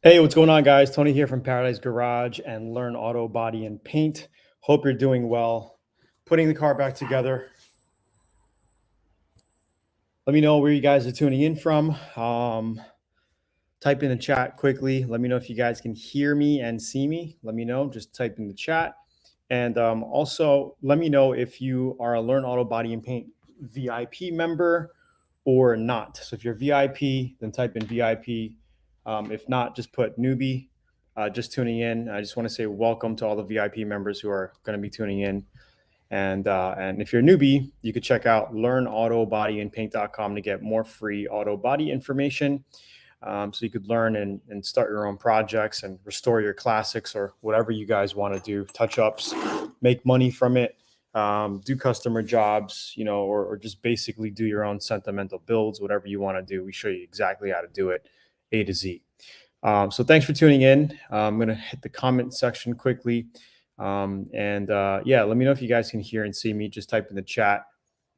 Hey, what's going on, guys? Tony here from Paradise Garage and Learn Auto Body and Paint. Hope you're doing well. Putting the car back together. Let me know where you guys are tuning in from. Type in the chat quickly. Let me know if you guys can hear me and see me. Let me know. Just type in the chat. And also, let me know if you are a Learn Auto Body and Paint VIP member or not. So if you're VIP, then type in VIP. If not, just put newbie. Just tuning in. I just want to say welcome to all the VIP members who are going to be tuning in. And if you're a newbie, you could check out learnautobodyandpaint.com to get more free auto body information. So you could learn and start your own projects and restore your classics or whatever you guys want to do, touch-ups, make money from it, do customer jobs, or just basically do your own sentimental builds, whatever you want to do. We show you exactly how to do it, A to Z. So thanks for tuning in. I'm going to hit the comment section quickly. Yeah, let me know if you guys can hear and see me. Just type in the chat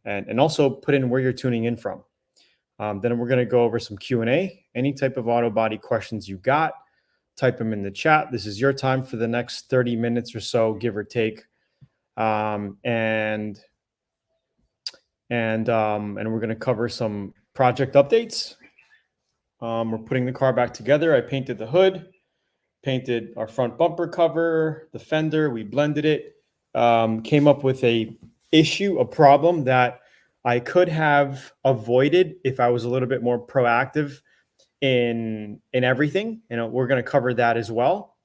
and also put in where you're tuning in from. Then we're going to go over some Q&A. Any type of auto body questions you got, type them in the chat. This is your time for the next 30 minutes or so, give or take. And we're going to cover some project updates. We're putting the car back together. I painted the hood, painted our front bumper cover, the fender. We blended it. Came up with a problem that I could have avoided if I was a little bit more proactive in everything. We're going to cover that as well.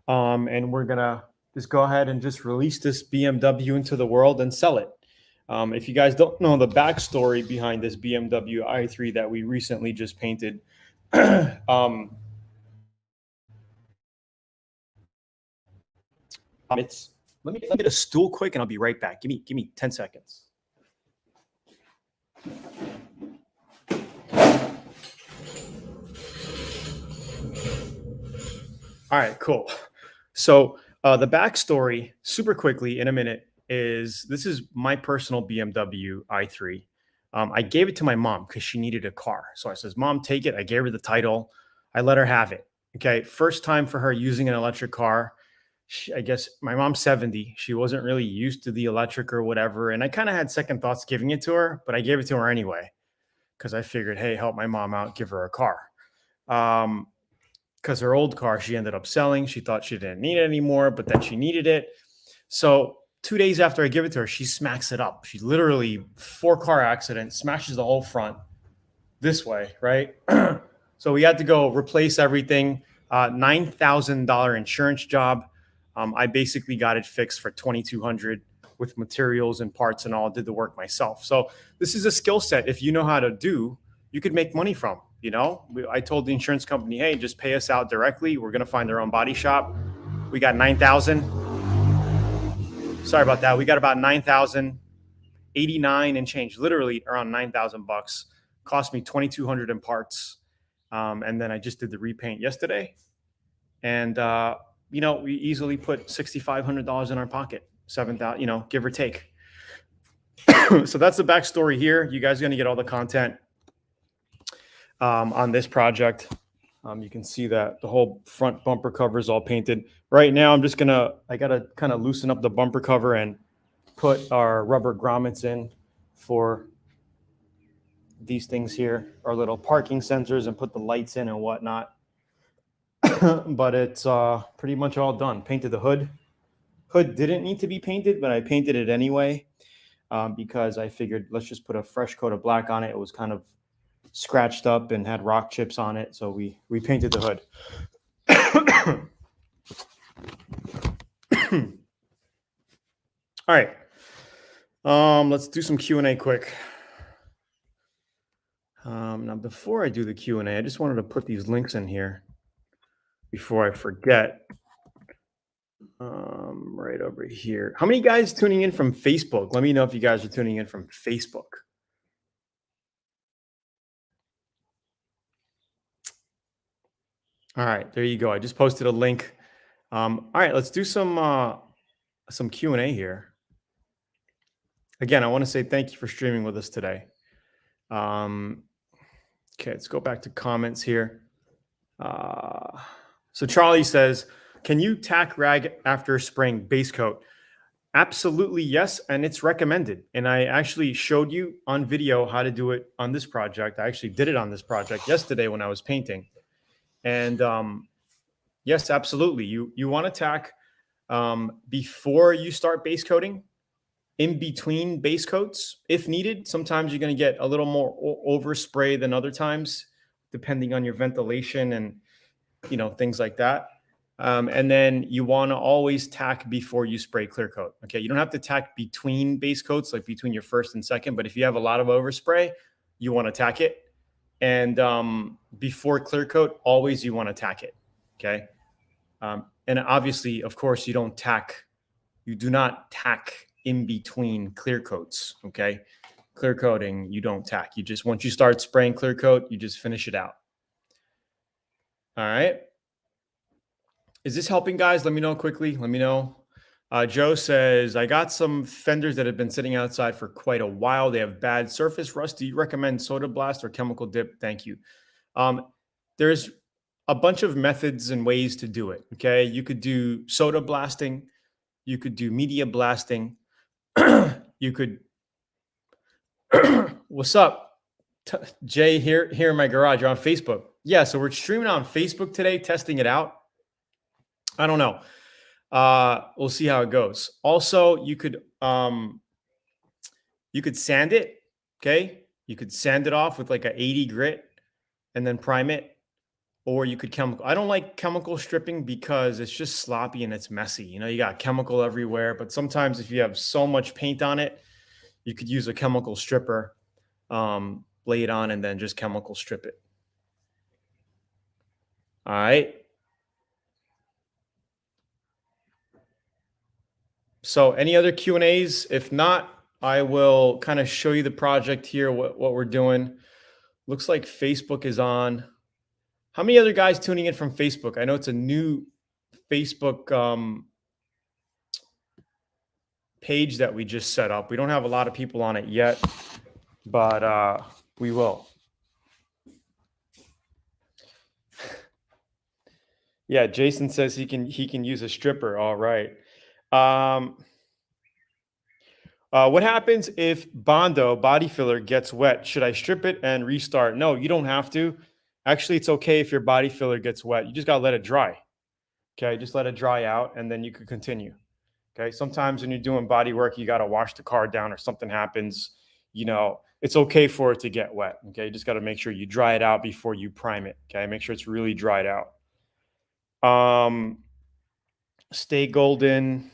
And we're going to just go ahead and just release this BMW into the world and sell it. If you guys don't know the backstory behind this BMW i3 that we recently just painted, it's let me get a stool quick and I'll be right back. Give me 10 seconds. All right, cool. So the backstory, super quickly in a minute, is this is my personal BMW i3. I gave it to my mom because she needed a car. So I says, Mom, take it. I gave her the title. I let her have it. Okay, first time for her using an electric car. I guess my mom's 70. She wasn't really used to the electric or whatever. And I kind of had second thoughts giving it to her, but I gave it to her anyway because I figured, hey, help my mom out, give her a car. Because her old car she ended up selling. She thought she didn't need it anymore, but then she needed it. So 2 days after I give it to her, she smacks it up. She literally 4-car accident, smashes the whole front this way, right? So we had to go replace everything. $9,000 insurance job. I basically got it fixed for $2,200 with materials and parts and all. Did the work myself. So this is a skill set. If you know how to do, you could make money from. I told the insurance company, hey, just pay us out directly. We're going to find our own body shop. We got 9,000. Sorry about that. We got about 9,089 and change, literally around 9,000 bucks. Cost me 2,200 in parts. And then I just did the repaint yesterday. And, we easily put $6,500 in our pocket, 7,000, give or take. So that's the backstory here. You guys are going to get all the content on this project. You can see that the whole front bumper cover is all painted. Right now, I got to kind of loosen up the bumper cover and put our rubber grommets in for these things here, our little parking sensors, and put the lights in and whatnot. But it's pretty much all done. Painted the hood. Hood didn't need to be painted, but I painted it anyway because I figured let's just put a fresh coat of black on it. It was kind of scratched up and had rock chips on it, so we painted the hood. All right, let's do some Q&A quick. Now before I do the Q&A, I just wanted to put these links in here before I forget. Right over here. How many guys tuning in from Facebook? Let me know if you guys are tuning in from Facebook. All right, there you go. I just posted a link. All right, let's do some Q&A here. Again, I want to say thank you for streaming with us today. Okay, let's go back to comments here. So Charlie says, can you tack rag after spraying base coat? Absolutely, yes. And it's recommended. And I actually showed you on video how to do it on this project. I actually did it on this project yesterday when I was painting. And yes, absolutely. You want to tack before you start base coating, in between base coats if needed. Sometimes you're going to get a little more overspray than other times, depending on your ventilation and things like that. And then you want to always tack before you spray clear coat. Okay, you don't have to tack between base coats, like between your first and second. But if you have a lot of overspray, you want to tack it. And before clear coat, always you want to tack it. Okay. And obviously, of course, you do not tack in between clear coats. Okay. Clear coating, you don't tack. You just, once you start spraying clear coat, you just finish it out. All right. Is this helping, guys? Let me know quickly. Let me know. Joe says, I got some fenders that have been sitting outside for quite a while. They have bad surface rust. Do you recommend soda blast or chemical dip? Thank you. There's a bunch of methods and ways to do it. Okay. You could do soda blasting. You could do media blasting. You could, what's up? Jay here in my garage. You're on Facebook. Yeah. So we're streaming on Facebook today, testing it out. I don't know. We'll see how it goes. Also, you could sand it. Okay. You could sand it off with like a 80 grit and then prime it. Or you could chemical. I don't like chemical stripping because it's just sloppy and it's messy. You got chemical everywhere. But sometimes if you have so much paint on it, you could use a chemical stripper, lay it on, and then just chemical strip it. All right. So any other Q&As? If not, I will kind of show you the project here, what we're doing. Looks like Facebook is on. How many other guys tuning in from Facebook? I know it's a new Facebook page that we just set up. We don't have a lot of people on it yet, but we will. Yeah, Jason says he can use a stripper. All right. What happens if Bondo body filler gets wet? Should I strip it and restart? No, you don't have to. Actually, it's okay if your body filler gets wet. You just got to let it dry. Okay, just let it dry out and then you can continue. Okay, sometimes when you're doing body work, you got to wash the car down or something happens. It's okay for it to get wet. Okay, you just got to make sure you dry it out before you prime it. Okay, make sure it's really dried out. Stay golden.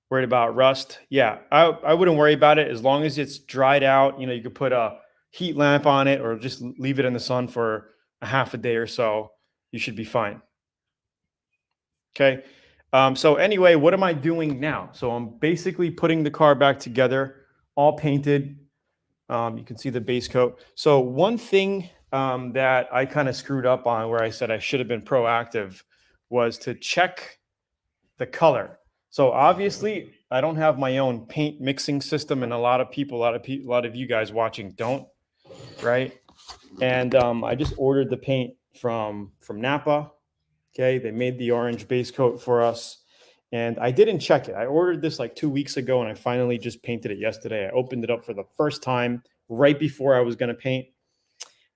Worried about rust? Yeah, I wouldn't worry about it as long as it's dried out. You could put a heat lamp on it or just leave it in the sun for a half a day or so. You should be fine. Okay. So anyway, what am I doing now? So I'm basically putting the car back together, all painted. You can see the base coat. So one thing that I kind of screwed up on, where I said I should have been proactive, was to check the color. So obviously, I don't have my own paint mixing system, and a lot of you guys watching don't, right? And I just ordered the paint from Napa. Okay, they made the orange base coat for us, and I didn't check it. I ordered this like 2 weeks ago, and I finally just painted it yesterday. I opened it up for the first time right before I was going to paint,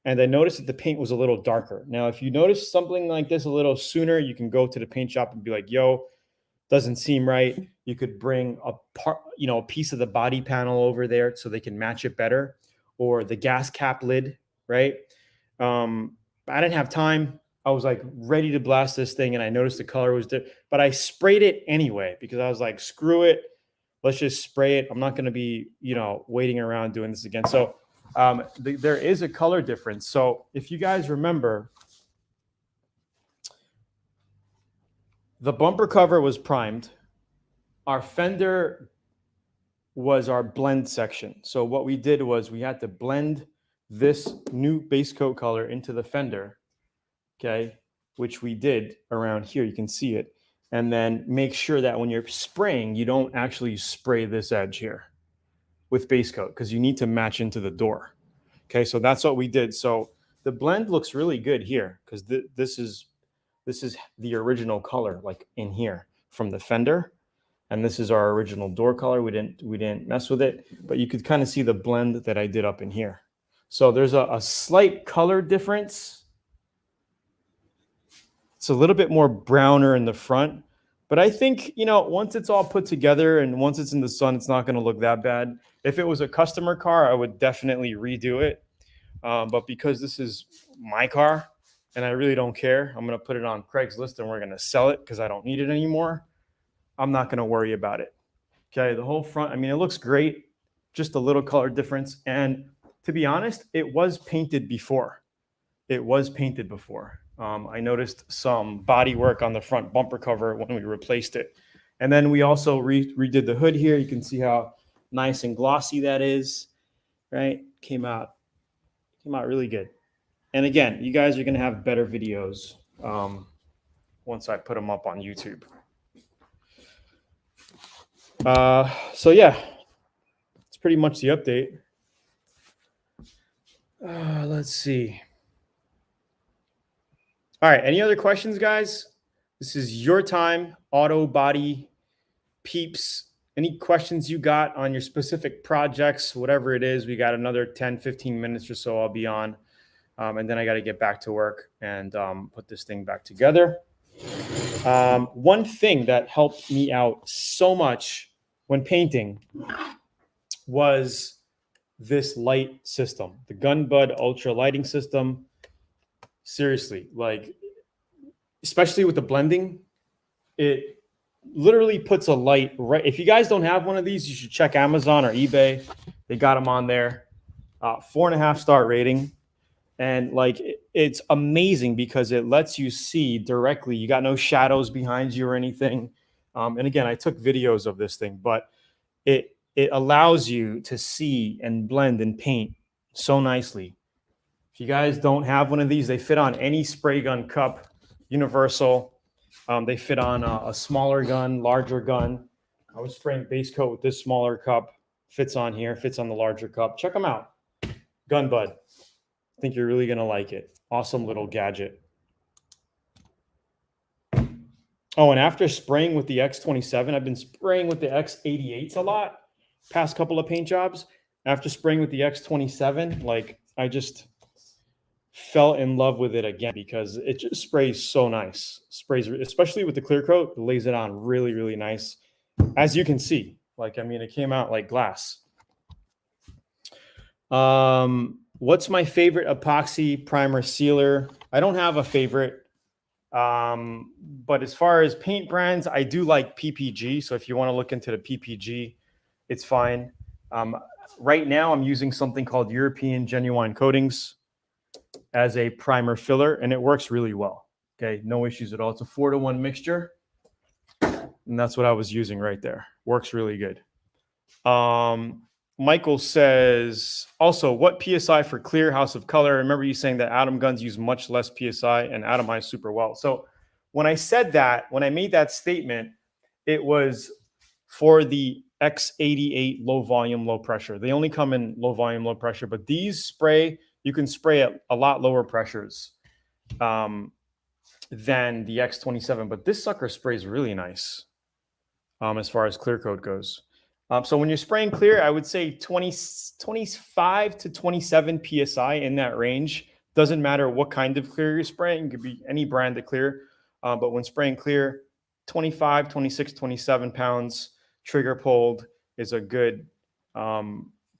and I noticed that the paint was a little darker. Now, if you notice something like this a little sooner, you can go to the paint shop and be like, "Yo, doesn't seem right." You could bring a piece of the body panel over there so they can match it better, or the gas cap lid, right? I didn't have time. I was like ready to blast this thing, and I noticed the color was different, but I sprayed it anyway because I was like, screw it. Let's just spray it. I'm not going to be, waiting around doing this again. So there is a color difference. So if you guys remember, the bumper cover was primed. Our fender was our blend section. So what we did was we had to blend this new base coat color into the fender, okay, which we did around here. You can see it. And then make sure that when you're spraying, you don't actually spray this edge here with base coat because you need to match into the door. Okay, so that's what we did. So the blend looks really good here because this is the original color, like in here from the fender, and this is our original door color. We didn't mess with it, but you could kind of see the blend that I did up in here. So there's a slight color difference. It's a little bit more browner in the front, but I think, you know, once it's all put together and once it's in the sun, it's not going to look that bad. If it was a customer car, I would definitely redo it. But because this is my car and I really don't care, I'm going to put it on Craigslist and we're going to sell it because I don't need it anymore. I'm not going to worry about it. Okay. The whole front, I mean, it looks great. Just a little color difference. And to be honest, it was painted before. I noticed some body work on the front bumper cover when we replaced it. And then we also redid the hood here. You can see how nice and glossy that is, right? Came out really good. And again, you guys are going to have better videos once I put them up on YouTube. So yeah, it's pretty much the update. Let's see. All right. Any other questions, guys? This is your time, Autobody peeps. Any questions you got on your specific projects, whatever it is? We got another 10, 15 minutes or so I'll be on. And then I got to get back to work and put this thing back together. One thing that helped me out so much when painting was this light system, the Gunbud Ultra lighting system. Seriously, like, especially with the blending, it literally puts a light right. If you guys don't have one of these, you should check Amazon or eBay. They got them on there. 4.5-star rating. And like, it's amazing because it lets you see directly. You got no shadows behind you or anything. And again, I took videos of this thing, but it allows you to see and blend and paint so nicely. If you guys don't have one of these, they fit on any spray gun cup, universal. They fit on a smaller gun, larger gun. I was spraying base coat with this smaller cup. Fits on here, fits on the larger cup. Check them out. Gunbud. I think you're really going to like it. Awesome little gadget. Oh, and after spraying with the X27, I've been spraying with the X88s a lot. Past couple of paint jobs. After spraying with the X27, like, I just fell in love with it again because it just sprays so nice. Sprays, especially with the clear coat, lays it on really, really nice. As you can see, like, I mean, it came out like glass. What's my favorite epoxy primer sealer? I don't have a favorite. But as far as paint brands, I do like PPG. So if you want to look into the PPG, it's fine. Right now I'm using something called European Genuine Coatings as a primer filler, and it works really well. Okay, no issues at all. It's a 4-to-1 mixture, and that's what I was using right there. Works really good. Michael says, also, what PSI for clear House of Color? I remember you saying that Atom guns use much less PSI and atomize super well. So when I said that, when I made that statement, it was for the X88 low volume, low pressure. They only come in low volume, low pressure, but these spray, you can spray at a lot lower pressures than the X27, but this sucker sprays really nice as far as clear coat goes. So when you're spraying clear, I would say 25 to 27 PSI in that range. Doesn't matter what kind of clear you're spraying. It could be any brand of clear. But when spraying clear, 25, 26, 27 pounds trigger pulled is a good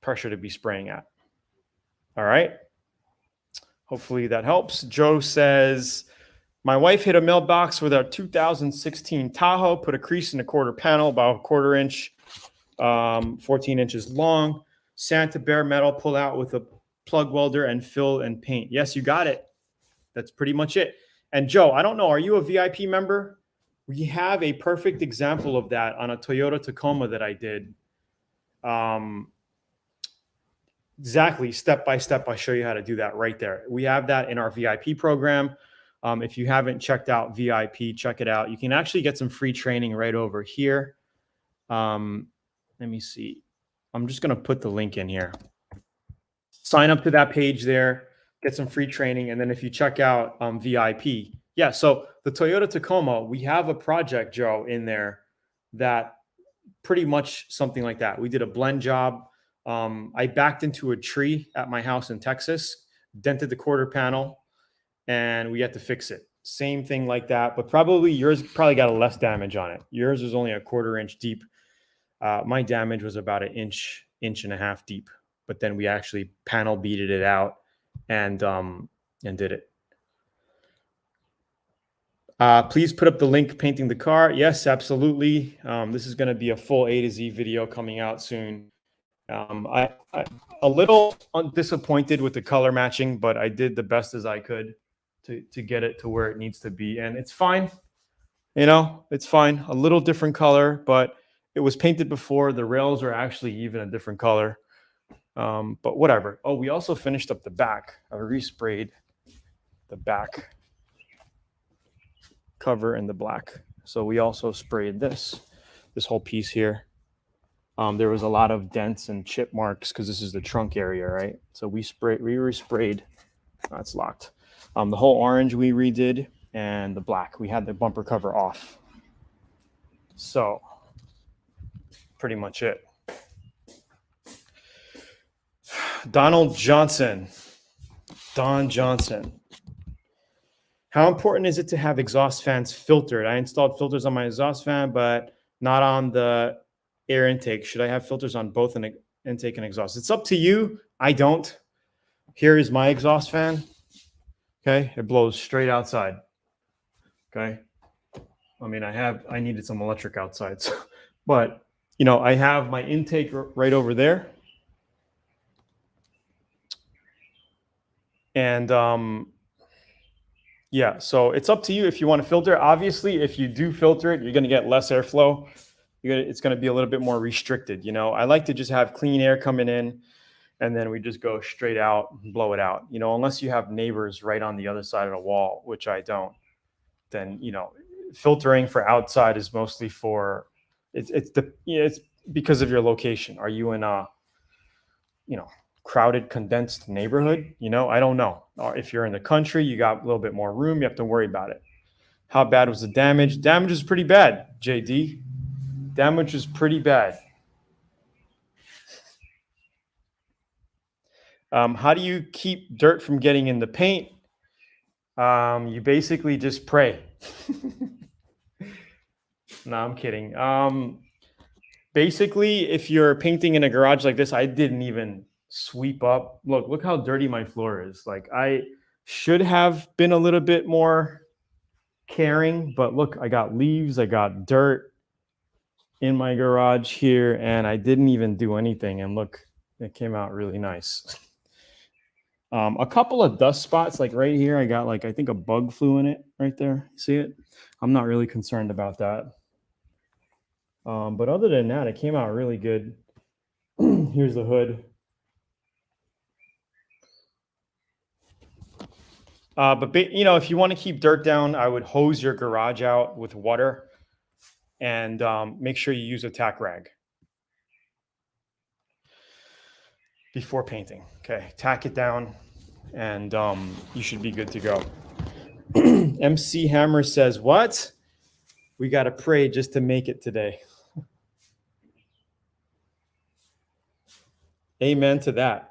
pressure to be spraying at. All right. Hopefully that helps. Joe says, my wife hit a mailbox with our 2016 Tahoe, put a crease in a quarter panel, about a 1/4 inch, 14 inches long. Santa bare metal, pull out with a plug welder and fill and paint. Yes, you got it. That's pretty much it. And Joe, I don't know, are you a VIP member? We have a perfect example of that on a Toyota Tacoma that I did. Exactly, step by step, I show you how to do that right there. We have that in our VIP program. If you haven't checked out VIP, check it out. You can actually get some free training right over here. Let me see. I'm just going to put the link in here. Sign up to that page there. get some free training. And then if you check out VIP, yeah, so the Toyota Tacoma, we have a project, Joe, in there that pretty much something like that. We did a blend job. I backed into a tree at my house in Texas, dented the quarter panel, and we had to fix it. Same thing like that, but probably yours probably got a less damage on it. Yours was only a 1/4 inch deep. My damage was about an inch and a half deep, but then we actually panel beaded it out and did it. Please put up the link painting the car. Yes, absolutely. This is going to be a full A to Z video coming out soon. I a little disappointed with the color matching, but I did the best as I could to get it to where it needs to be, and it's fine. You know, it's fine. A little different color, but it was painted before. The rails are actually even a different color, but whatever. Oh, we also finished up the back. I resprayed the back cover in the black. So we also sprayed this whole piece here. There was a lot of dents and chip marks because this is the trunk area, right? So we resprayed. That's locked. The whole orange we redid, and the black. We had the bumper cover off. So pretty much it. Donald Johnson. Don Johnson. How important is it to have exhaust fans filtered? I installed filters on my exhaust fan, but not on the air intake. Should I have filters on both an intake and exhaust? It's up to you. I don't. Here is my exhaust fan. Okay, it blows straight outside. Okay, I mean, I needed some electric outside, so, but you know, I have my intake right over there, and yeah, so it's up to you if you want to filter. Obviously, if you do filter it, you're going to get less airflow. It's going to be a little bit more restricted. You know, I like to just have clean air coming in, and then we just go straight out and blow it out. You know, unless you have neighbors right on the other side of the wall, which I don't, then, you know, filtering for outside is mostly for, it's because of your location. Are you in a, you know, crowded, condensed neighborhood? You know, I don't know. Or if you're in the country, you got a little bit more room, you have to worry about it. How bad was the damage? Damage is pretty bad, JD. Damage is pretty bad. How do you keep dirt from getting in the paint? You basically just pray. No, I'm kidding. Basically, if you're painting in a garage like this, I didn't even sweep up. Look how dirty my floor is. Like, I should have been a little bit more caring, but look, I got leaves, I got dirt in my garage here, and I didn't even do anything. And look, it came out really nice. A couple of dust spots, like right here, I got like, I think a bug flew in it right there. See it? I'm not really concerned about that. But other than that, it came out really good. Here's the hood. But you know, if you want to keep dirt down, I would hose your garage out with water, and make sure you use a tack rag before painting. Okay, tack it down, and you should be good to go. MC Hammer says, what? We got to pray just to make it today. Amen to that.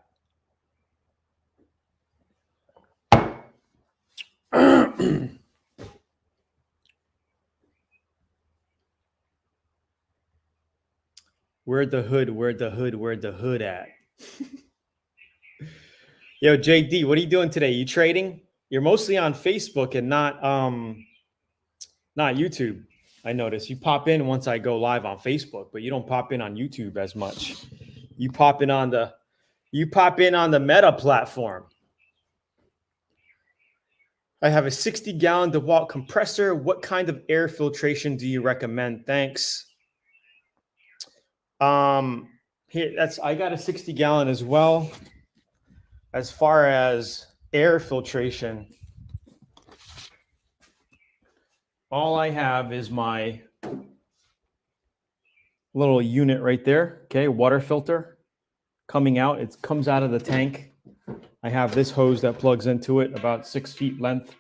Where'd the hood at? Yo, JD, what are you doing today? You trading? You're mostly on Facebook and not YouTube. I notice you pop in once I go live on Facebook, but you don't pop in on YouTube as much. You pop in on the Meta platform. I have a 60-gallon Dewalt compressor. What kind of air filtration do you recommend? Thanks. Here, I got a 60-gallon as well. As far as air filtration, all I have is my little unit right there. Okay, water filter coming out. It comes out of the tank. I have this hose that plugs into it about 6 feet length.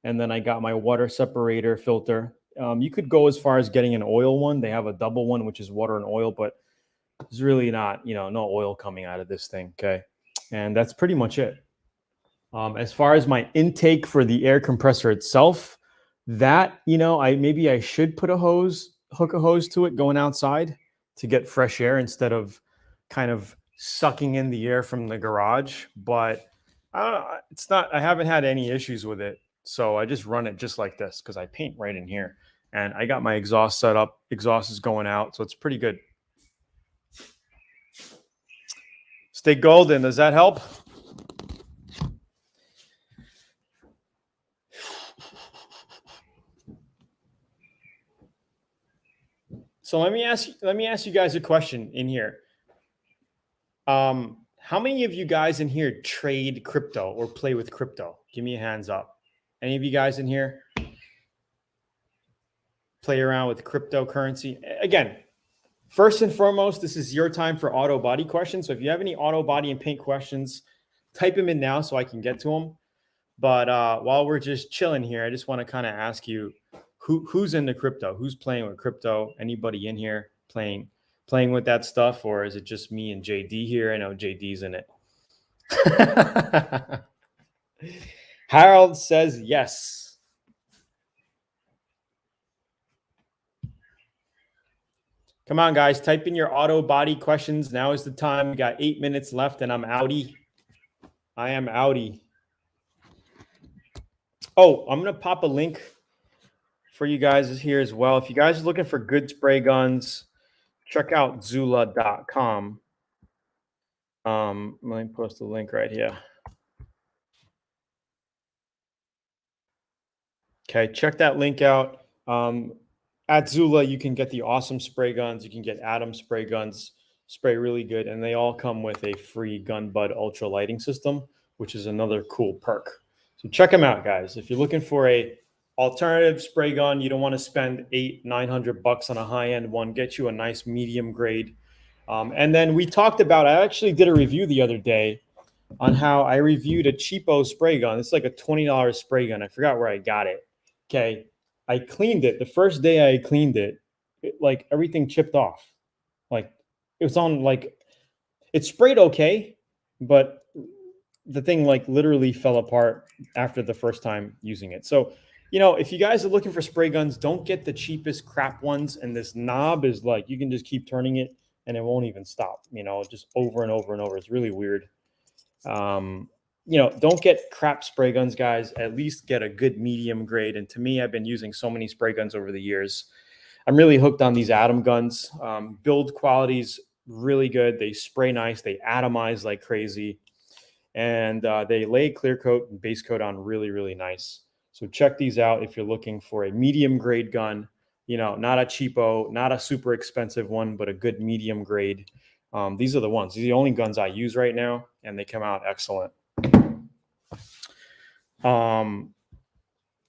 And then I got my water separator filter. You could go as far as getting an oil one. They have a double one, which is water and oil, but there's really not, no oil coming out of this thing. Okay. And that's pretty much it. As far as my intake for the air compressor itself, that, I should put hook a hose to it going outside to get fresh air instead of kind of sucking in the air from the garage. But I haven't had any issues with it. So I just run it just like this because I paint right in here. And I got my exhaust set up. Exhaust is going out. So it's pretty good. Stay golden. Does that help? So let me ask you guys a question in here. How many of you guys in here trade crypto or play with crypto? Give me a hands up. Any of you guys in here play around with cryptocurrency? Again, first and foremost, this is your time for auto body questions. So if you have any auto body and paint questions, type them in now so I can get to them. But while we're just chilling here, I just want to kind of ask you, who's into crypto? Who's playing with crypto? Anybody in here playing with that stuff, or is it just me and JD here? I know JD's in it. Harold says yes. Come on, guys, type in your auto body questions. Now is the time. We got 8 minutes left, and I'm outie. I am outie. Oh, I'm gonna pop a link for you guys here as well. If you guys are looking for good spray guns, check out Zula.com. Let me post a link right here. Okay, check that link out. At Zula, you can get the awesome spray guns. You can get Atom spray guns, spray really good, and they all come with a free gun bud ultra lighting system, which is another cool perk. So check them out, guys. If you're looking for a alternative spray gun, you don't want to spend $800-900 on a high-end one. Get you a nice medium grade. And then we talked about, I actually did a review the other day on how I reviewed a cheapo spray gun. It's like a $20 spray gun. I forgot where I got it. Okay. I cleaned it. The first day I cleaned it, like everything chipped off. Like it was on, like it sprayed okay, but the thing like literally fell apart after the first time using it. So, if you guys are looking for spray guns, don't get the cheapest crap ones. And this knob is like, you can just keep turning it and it won't even stop, just over and over and over. It's really weird. Don't get crap spray guns, guys. At least get a good medium grade. And to me, I've been using so many spray guns over the years. I'm really hooked on these Atom guns. Build quality's really good. They spray nice. They atomize like crazy. And they lay clear coat and base coat on really, really nice. So check these out if you're looking for a medium grade gun, not a cheapo, not a super expensive one, but a good medium grade. These are the ones. These are the only guns I use right now, and they come out excellent.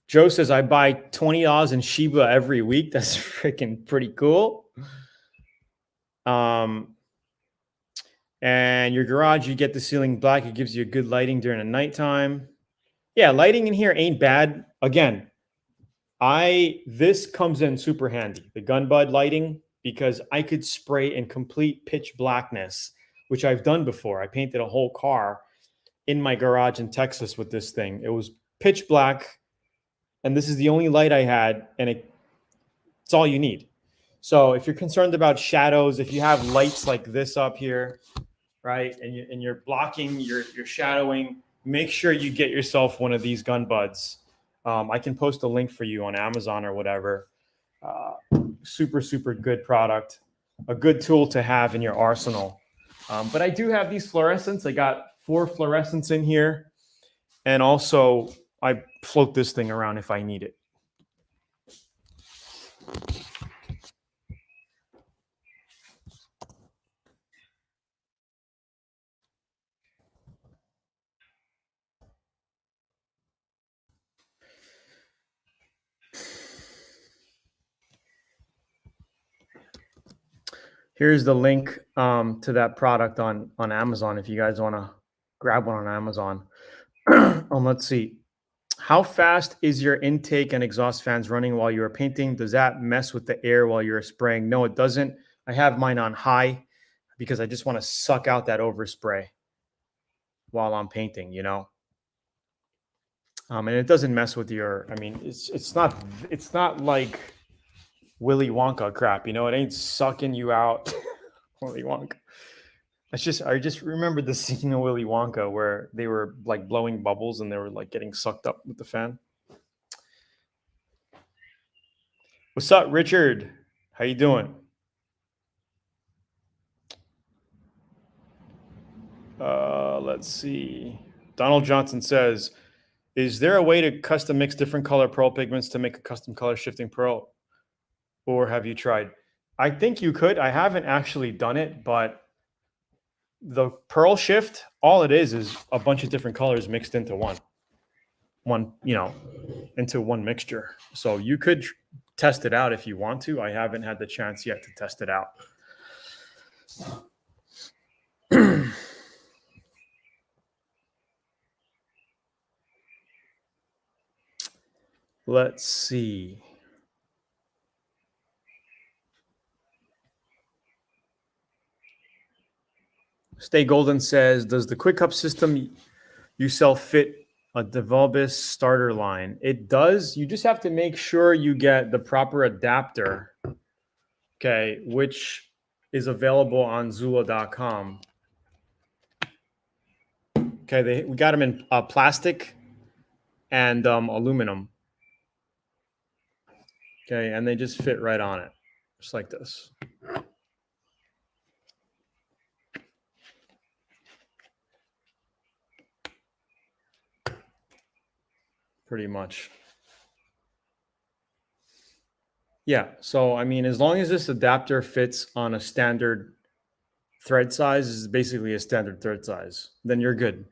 Joe says, I buy $20 in Shiba every week. That's freaking pretty cool. And your garage, you get the ceiling black. It gives you a good lighting during the nighttime. Yeah, lighting in here ain't bad. Again, this comes in super handy, the gun bud lighting, because I could spray in complete pitch blackness, which I've done before. I painted a whole car in my garage in Texas with this thing. It was pitch black, and this is the only light I had, and it's all you need. So if you're concerned about shadows, if you have lights like this up here, right, and you're blocking, you're shadowing, make sure you get yourself one of these gun buds. I can post a link for you on Amazon or whatever. Super, super good product. A good tool to have in your arsenal. But I do have these fluorescents. I got 4 fluorescents in here. And also, I float this thing around if I need it. Here's the link to that product on Amazon if you guys want to Grab one on Amazon. Let's see. How fast is your intake and exhaust fans running while you are painting? Does that mess with the air while you're spraying? No, it doesn't. I have mine on high because I just want to suck out that overspray while I'm painting, you know. And it doesn't mess with your. I mean, it's not like Willy Wonka crap, you know. It ain't sucking you out, Willy Wonka. I just remember the scene of Willy Wonka where they were like blowing bubbles and they were like getting sucked up with the fan. What's up, Richard? How you doing? Let's see. Donald Johnson says, is there a way to custom mix different color pearl pigments to make a custom color shifting pearl? Or have you tried? I think you could. I haven't actually done it, but the pearl shift, all it is a bunch of different colors mixed into one, you know, into one mixture. So you could test it out if you want to. I haven't had the chance yet to test it out. Let's see. Stay Golden says, does the quick cup system you sell fit a DeVilbiss starter line? It does. You just have to make sure you get the proper adapter, okay, which is available on Zula.com. Okay, we got them in plastic and aluminum. Okay, and they just fit right on it, just like this. Pretty much. Yeah, so I mean, as long as this adapter fits on a standard thread size, is basically a standard thread size, then you're good.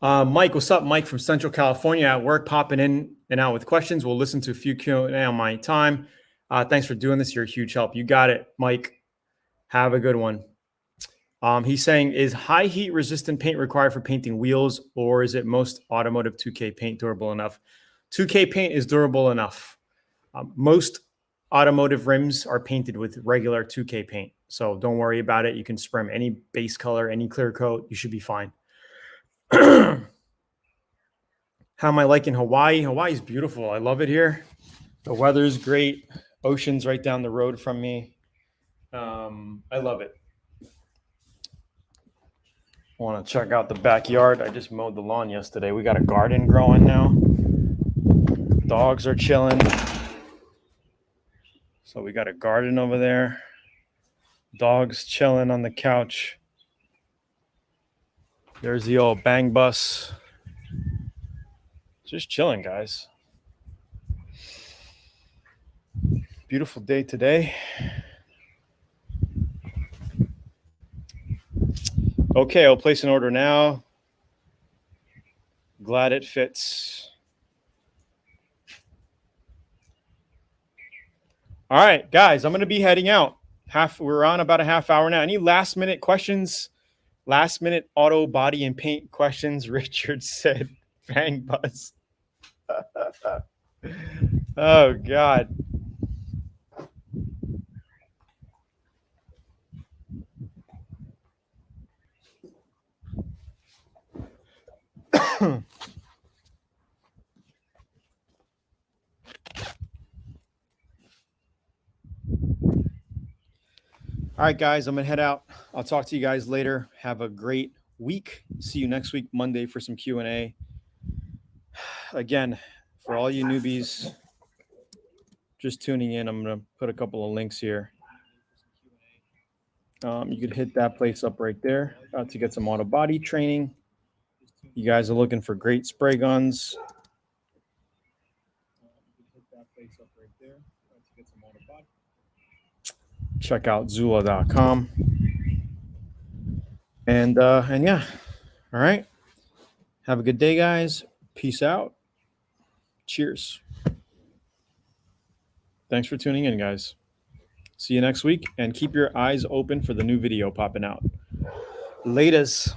Mike, what's up? Mike from Central California at work, popping in and out with questions. We'll listen to a few Q&A on my time. Thanks for doing this. You're a huge help. You got it, Mike. Have a good one. He's saying, is high heat resistant paint required for painting wheels, or is it most automotive 2K paint durable enough? 2K paint is durable enough. Most automotive rims are painted with regular 2K paint, so don't worry about it. You can spray them any base color, any clear coat. You should be fine. How am I liking Hawaii? Hawaii is beautiful. I love it here. The weather's great. Ocean's right down the road from me. I love it. I want to check out the backyard. I just mowed the lawn yesterday. We got a garden growing now. Dogs are chilling. So we got a garden over there. Dogs chilling on the couch. There's the old bang bus. Just chilling, guys. Beautiful day today. Okay, I'll place an order now. Glad it fits. All right, guys, I'm going to be heading out. We're on about a half hour now. Any last minute questions? Last minute auto, body, and paint questions? Richard said, bang bus. Oh, God. All right, guys, I'm going to head out. I'll talk to you guys later. Have a great week. See you next week, Monday, for some Q&A. Again, for all you newbies just tuning in, I'm going to put a couple of links here. You could hit that place up right there to get some Autobody training. You guys are looking for great spray guns. Check out Zula.com. And yeah. All right. Have a good day, guys. Peace out. Cheers. Thanks for tuning in, guys. See you next week, and keep your eyes open for the new video popping out. Latest.